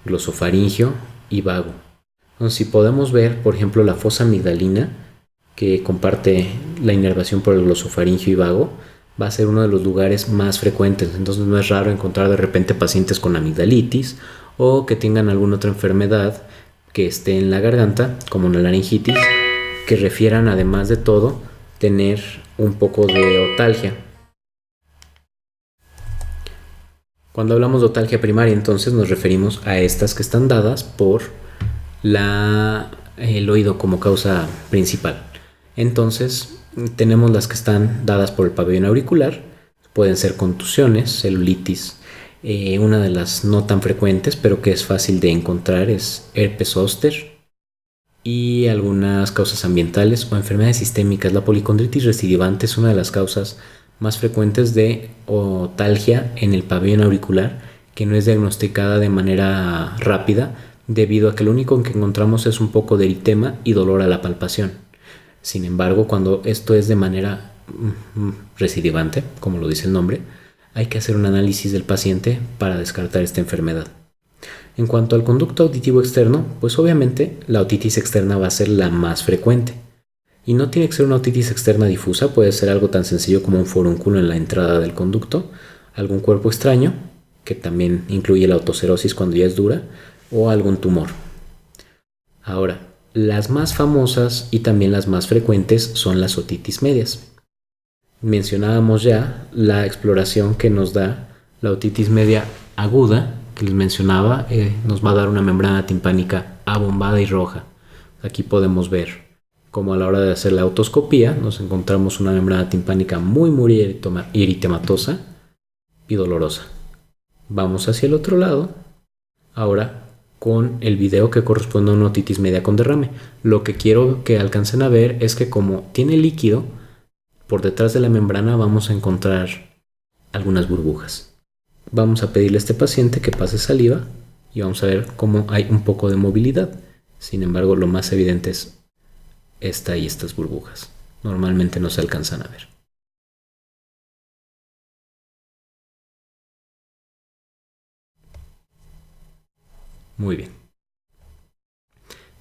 glosofaringio y vago. Entonces, si podemos ver, por ejemplo, la fosa amigdalina, que comparte la inervación por el glosofaringio y vago, va a ser uno de los lugares más frecuentes. Entonces no es raro encontrar de repente pacientes con amigdalitis o que tengan alguna otra enfermedad que esté en la garganta, como una laringitis, que refieran además de todo tener un poco de otalgia. Cuando hablamos de otalgia primaria, entonces nos referimos a estas que están dadas por el oído como causa principal. Entonces tenemos las que están dadas por el pabellón auricular, pueden ser contusiones, celulitis. Una de las no tan frecuentes pero que es fácil de encontrar es herpes zóster y algunas causas ambientales o enfermedades sistémicas. La policondritis recidivante es una de las causas más frecuentes de otalgia en el pabellón auricular, que no es diagnosticada de manera rápida debido a que lo único que encontramos es un poco de eritema y dolor a la palpación. Sin embargo, cuando esto es de manera recidivante, como lo dice el nombre, hay que hacer un análisis del paciente para descartar esta enfermedad. En cuanto al conducto auditivo externo, pues obviamente la otitis externa va a ser la más frecuente. Y no tiene que ser una otitis externa difusa, puede ser algo tan sencillo como un forúnculo en la entrada del conducto, algún cuerpo extraño, que también incluye la otocerosis cuando ya es dura, o algún tumor. Ahora, las más famosas y también las más frecuentes son las otitis medias. Mencionábamos ya la exploración que nos da la otitis media aguda, que les mencionaba, nos va a dar una membrana timpánica abombada y roja. Aquí podemos ver cómo a la hora de hacer la otoscopía nos encontramos una membrana timpánica muy eritematosa y dolorosa. Vamos hacia el otro lado, ahora con el video que corresponde a una otitis media con derrame. Lo que quiero que alcancen a ver es que como tiene líquido, por detrás de la membrana vamos a encontrar algunas burbujas. Vamos a pedirle a este paciente que pase saliva y vamos a ver cómo hay un poco de movilidad. Sin embargo, lo más evidente es esta y estas burbujas. Normalmente no se alcanzan a ver. Muy bien.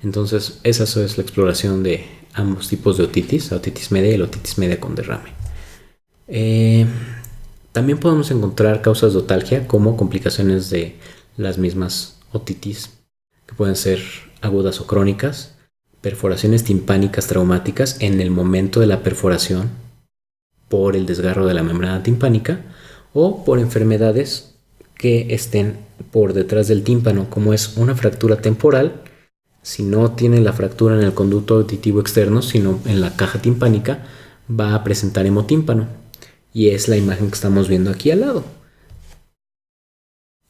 Entonces, esa es la exploración de ambos tipos de otitis, la otitis media y la otitis media con derrame. También podemos encontrar causas de otalgia como complicaciones de las mismas otitis, que pueden ser agudas o crónicas, perforaciones timpánicas traumáticas en el momento de la perforación por el desgarro de la membrana timpánica o por enfermedades que estén por detrás del tímpano, como es una fractura temporal. Si no tiene la fractura en el conducto auditivo externo, sino en la caja timpánica, va a presentar hemotímpano. Y es la imagen que estamos viendo aquí al lado.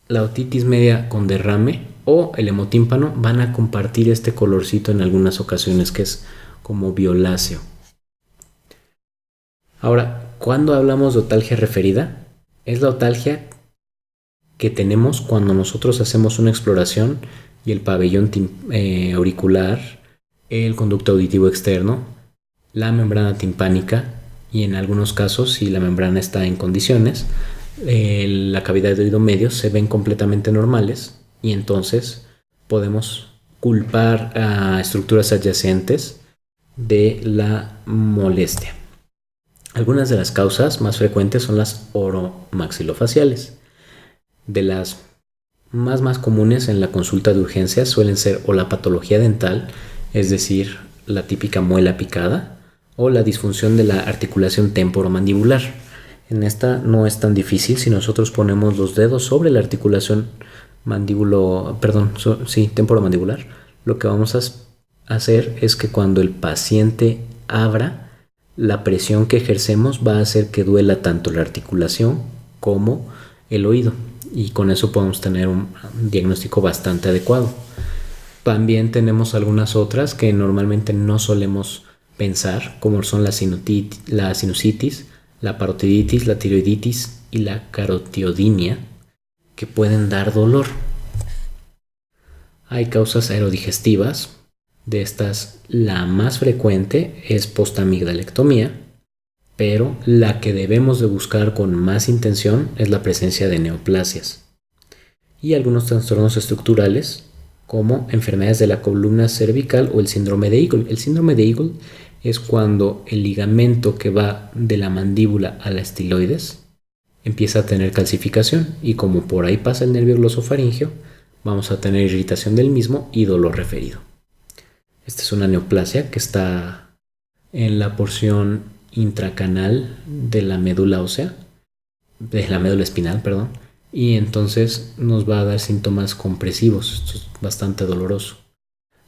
La otitis media con derrame o el hemotímpano van a compartir este colorcito en algunas ocasiones que es como violáceo. Ahora, cuando hablamos de otalgia referida, es la otalgia que tenemos cuando nosotros hacemos una exploración y el pabellón auricular, el conducto auditivo externo, la membrana timpánica y en algunos casos, si la membrana está en condiciones, la cavidad de oído medio se ven completamente normales y entonces podemos culpar a estructuras adyacentes de la molestia. Algunas de las causas más frecuentes son las oromaxilofaciales. De las más comunes en la consulta de urgencias suelen ser o la patología dental, es decir, la típica muela picada, o la disfunción de la articulación temporomandibular. En esta no es tan difícil si nosotros ponemos los dedos sobre la articulación temporomandibular. Lo que vamos a hacer es que cuando el paciente abra, la presión que ejercemos va a hacer que duela tanto la articulación como el oído. Y con eso podemos tener un diagnóstico bastante adecuado. También tenemos algunas otras que normalmente no solemos pensar, como son la sinusitis, la parotiditis, la tiroiditis y la carotidinia, que pueden dar dolor. Hay causas aerodigestivas. De estas, la más frecuente es postamigdalectomía, pero la que debemos de buscar con más intención es la presencia de neoplasias. y algunos trastornos estructurales como enfermedades de la columna cervical o el síndrome de Eagle. El síndrome de Eagle es cuando el ligamento que va de la mandíbula a la estiloides empieza a tener calcificación, y como por ahí pasa el nervio glosofaríngeo, vamos a tener irritación del mismo y dolor referido. Esta es una neoplasia que está en la porción intracanal de la médula ósea, de la médula espinal, perdón, y entonces nos va a dar síntomas compresivos. Esto es bastante doloroso.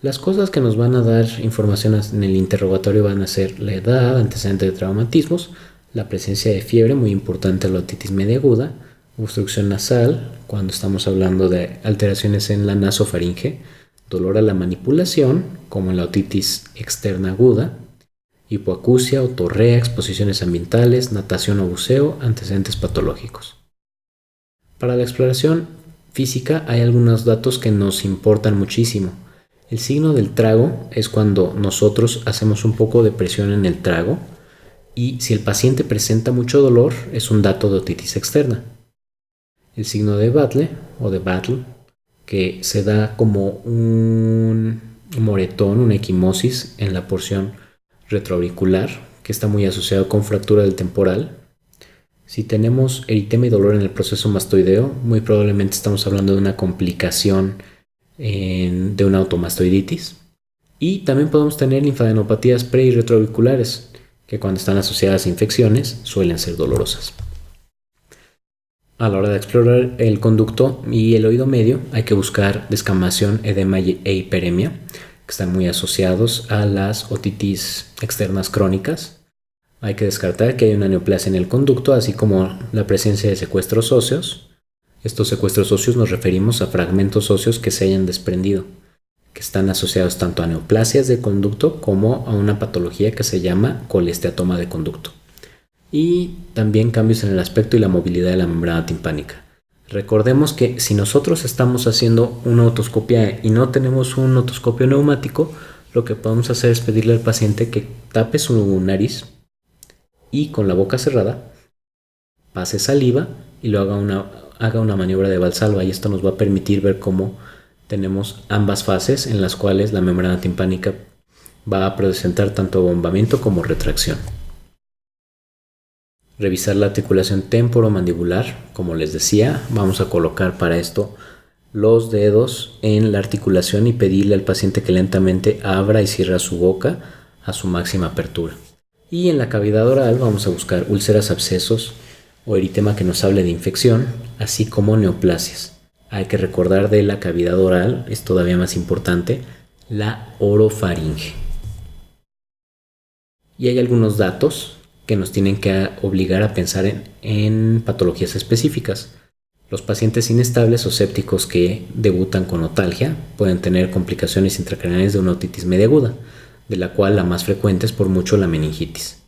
Las cosas que nos van a dar información en el interrogatorio van a ser la edad, antecedentes de traumatismos, la presencia de fiebre, muy importante la otitis media aguda, obstrucción nasal, cuando estamos hablando de alteraciones en la nasofaringe, dolor a la manipulación, como en la otitis externa aguda, hipoacusia, otorrea, exposiciones ambientales, natación o buceo, antecedentes patológicos. Para la exploración física hay algunos datos que nos importan muchísimo. El signo del trago es cuando nosotros hacemos un poco de presión en el trago, y si el paciente presenta mucho dolor es un dato de otitis externa. El signo de Battle o de Battle, que se da como un moretón, una equimosis en la porción retroauricular, que está muy asociado con fractura del temporal. Si tenemos eritema y dolor en el proceso mastoideo, muy probablemente estamos hablando de una complicación de una automastoiditis. Y también podemos tener linfadenopatías pre y retroauriculares, que cuando están asociadas a infecciones suelen ser dolorosas. A la hora de explorar el conducto y el oído medio hay que buscar descamación, edema e hiperemia, que están muy asociados a las otitis externas crónicas. Hay que descartar que hay una neoplasia en el conducto, así como la presencia de secuestros óseos. Estos secuestros óseos nos referimos a fragmentos óseos que se hayan desprendido, que están asociados tanto a neoplasias de conducto como a una patología que se llama colesteatoma de conducto. Y también cambios en el aspecto y la movilidad de la membrana timpánica. Recordemos que si nosotros estamos haciendo una otoscopia y no tenemos un otoscopio neumático, lo que podemos hacer es pedirle al paciente que tape su nariz y con la boca cerrada pase saliva y lo haga una maniobra de Valsalva, y esto nos va a permitir ver cómo tenemos ambas fases en las cuales la membrana timpánica va a presentar tanto abombamiento como retracción. Revisar la articulación temporomandibular. Como les decía, vamos a colocar para esto los dedos en la articulación y pedirle al paciente que lentamente abra y cierre su boca a su máxima apertura. Y en la cavidad oral vamos a buscar úlceras, abscesos o eritema que nos hable de infección, así como neoplasias. Hay que recordar de la cavidad oral, es todavía más importante, la orofaringe. Y hay algunos datos que nos tienen que obligar a pensar en patologías específicas. Los pacientes inestables o sépticos que debutan con otalgia pueden tener complicaciones intracraneales de una otitis media aguda, de la cual la más frecuente es por mucho la meningitis.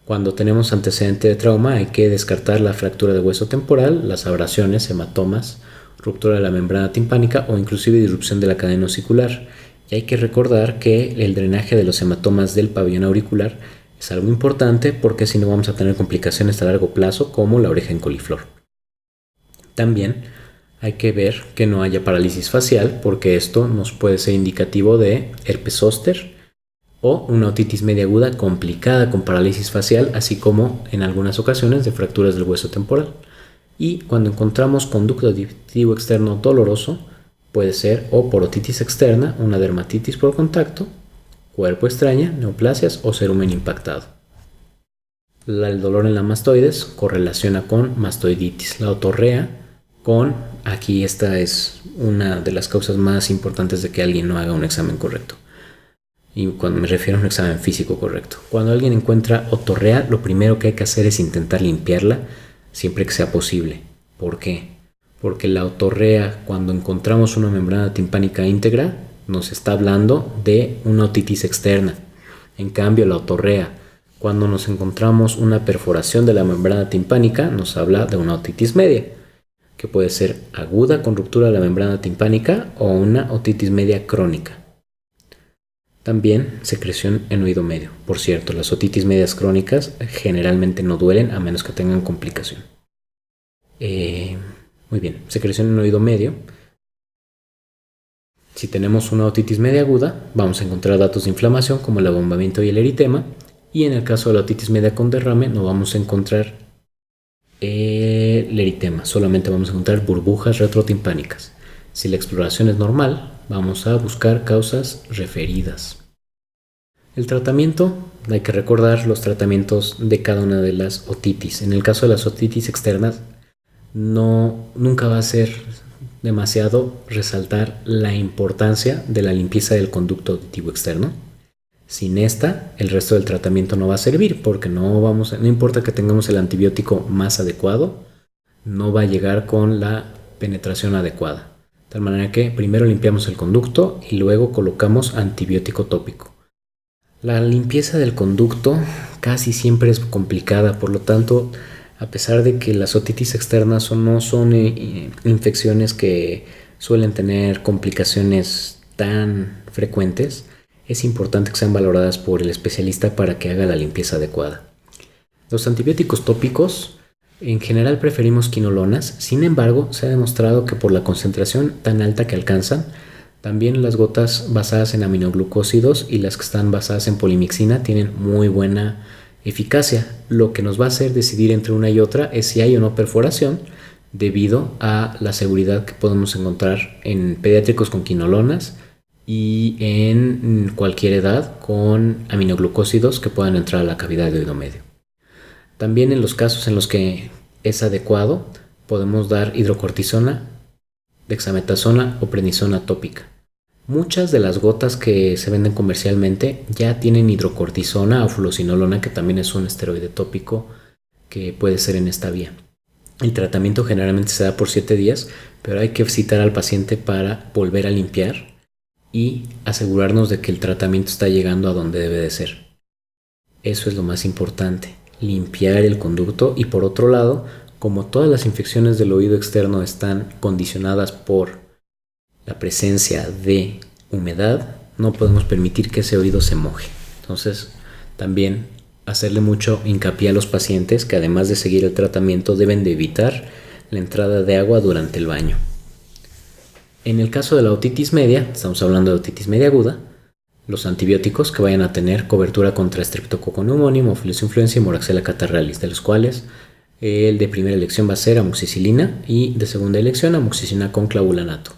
Cuando tenemos antecedente de trauma hay que descartar la fractura de hueso temporal, las abrasiones, hematomas, ruptura de la membrana timpánica o inclusive disrupción de la cadena osicular. Y hay que recordar que el drenaje de los hematomas del pabellón auricular es algo importante, porque si no vamos a tener complicaciones a largo plazo como la oreja en coliflor. También hay que ver que no haya parálisis facial, porque esto nos puede ser indicativo de herpes zóster o una otitis media aguda complicada con parálisis facial, así como en algunas ocasiones de fracturas del hueso temporal. Y cuando encontramos conducto auditivo externo doloroso, puede ser o por otitis externa, una dermatitis por contacto, cuerpo extraña, neoplasias o cerumen impactado. El dolor en la mastoides correlaciona con mastoiditis. La otorrea aquí esta es una de las causas más importantes de que alguien no haga un examen correcto. Y cuando me refiero a un examen físico correcto. Cuando alguien encuentra otorrea, lo primero que hay que hacer es intentar limpiarla siempre que sea posible. ¿Por qué? Porque la otorrea, cuando encontramos una membrana timpánica íntegra, nos está hablando de una otitis externa. En cambio, la otorrea, cuando nos encontramos una perforación de la membrana timpánica, nos habla de una otitis media, que puede ser aguda con ruptura de la membrana timpánica o una otitis media crónica. También secreción en oído medio. Por cierto, las otitis medias crónicas generalmente no duelen a menos que tengan complicación. Muy bien, secreción en oído medio Si tenemos una otitis media aguda, vamos a encontrar datos de inflamación como el abombamiento y el eritema, y en el caso de la otitis media con derrame no vamos a encontrar el eritema, solamente vamos a encontrar burbujas retrotimpánicas. Si la exploración es normal, vamos a buscar causas referidas. El tratamiento, hay que recordar los tratamientos de cada una de las otitis. En el caso de las otitis externas, nunca va a ser demasiado resaltar la importancia de la limpieza del conducto auditivo externo. Sin esta, el resto del tratamiento no va a servir porque no importa que tengamos el antibiótico más adecuado, no va a llegar con la penetración adecuada. De tal manera que primero limpiamos el conducto y luego colocamos antibiótico tópico. La limpieza del conducto casi siempre es complicada, por lo tanto, a pesar de que las otitis externas no son infecciones que suelen tener complicaciones tan frecuentes, es importante que sean valoradas por el especialista para que haga la limpieza adecuada. Los antibióticos tópicos, en general preferimos quinolonas, sin embargo, se ha demostrado que por la concentración tan alta que alcanzan, también las gotas basadas en aminoglucósidos y las que están basadas en polimixina tienen muy buena eficacia. Lo que nos va a hacer decidir entre una y otra es si hay o no perforación, debido a la seguridad que podemos encontrar en pediátricos con quinolonas y en cualquier edad con aminoglucósidos que puedan entrar a la cavidad de oído medio. También en los casos en los que es adecuado, podemos dar hidrocortisona, dexametasona o prednisona tópica. Muchas de las gotas que se venden comercialmente ya tienen hidrocortisona o fluocinolona, que también es un esteroide tópico que puede ser en esta vía. El tratamiento generalmente se da por 7 días, pero hay que citar al paciente para volver a limpiar y asegurarnos de que el tratamiento está llegando a donde debe de ser. Eso es lo más importante, limpiar el conducto. Y por otro lado, como todas las infecciones del oído externo están condicionadas por la presencia de humedad, no podemos permitir que ese oído se moje. Entonces, también hacerle mucho hincapié a los pacientes que además de seguir el tratamiento deben de evitar la entrada de agua durante el baño. En el caso de la otitis media, estamos hablando de otitis media aguda, los antibióticos que vayan a tener cobertura contra Streptococcus pneumoniae, Haemophilus influenzae y Moraxella catarrhalis, de los cuales el de primera elección va a ser amoxicilina y de segunda elección amoxicilina con clavulanato.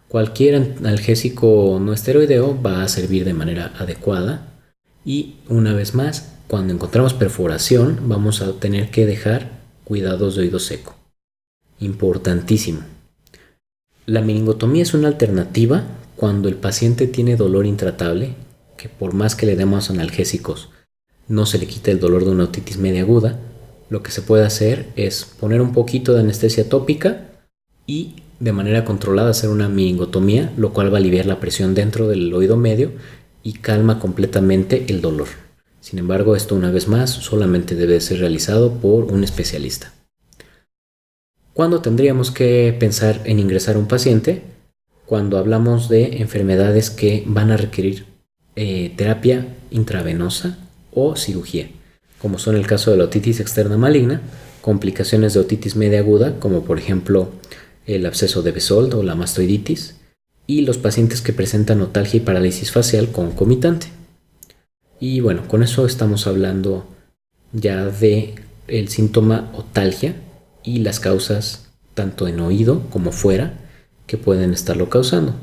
Cualquier analgésico no esteroideo va a servir de manera adecuada y una vez más, cuando encontramos perforación, vamos a tener que dejar cuidados de oído seco. Importantísimo. La meningotomía es una alternativa cuando el paciente tiene dolor intratable, que por más que le demos analgésicos, no se le quita el dolor de una otitis media aguda. Lo que se puede hacer es poner un poquito de anestesia tópica y de manera controlada hacer una meningotomía, lo cual va a aliviar la presión dentro del oído medio y calma completamente el dolor. Sin embargo, esto una vez más solamente debe ser realizado por un especialista. ¿Cuándo tendríamos que pensar en ingresar a un paciente? Cuando hablamos de enfermedades que van a requerir terapia intravenosa o cirugía, como son el caso de la otitis externa maligna, complicaciones de otitis media aguda, como por ejemplo el absceso de Bezold o la mastoiditis, y los pacientes que presentan otalgia y parálisis facial concomitante. Y bueno, con eso estamos hablando ya de el síntoma otalgia y las causas tanto en oído como fuera que pueden estarlo causando.